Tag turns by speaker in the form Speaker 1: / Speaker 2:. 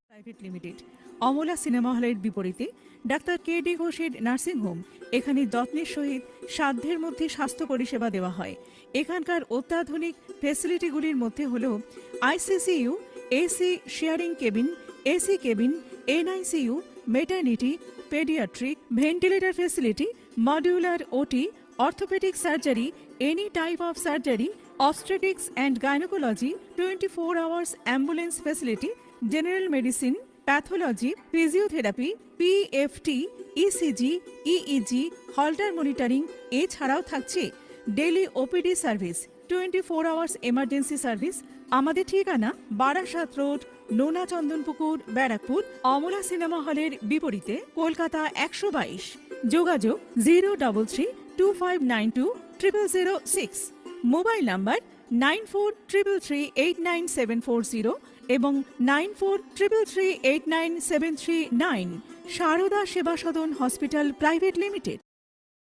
Speaker 1: Private limited. Amala cinema হলের বিপরীতে doctor KD. ঘোষের নার্সিংহোম। এখানে যত্নের সহিত সাধ্যের মধ্যে স্বাস্থ্য পরিষেবা দেওয়া হয়। এখানকার অত্যাধুনিক ফেসিলিটিগুলির মধ্যে হল ICCU, AC sharing cabin, AC cabin, NICU, maternity, paediatric, ventilator facility, modular OT, orthopaedic surgery, any type of surgery, obstetrics and gynecology, 24 hours ambulance facility, general medicine, pathology, physiotherapy, PFT, ECG, EEG, Holter monitoring এছাড়াও থাকছে daily OPD service, 24 hours emergency service. আমাদের ঠিকানা Barasat road, নোনা Chandanpukur, Barrackpore. Amala cinema হলের বিপরীতে, কলকাতা 122। যোগাযোগ 03325920006। Mobile number 9433389740 এবং 9433389739। সারদা সেবা সদন হসপিটাল প্রাইভেট লিমিটেড।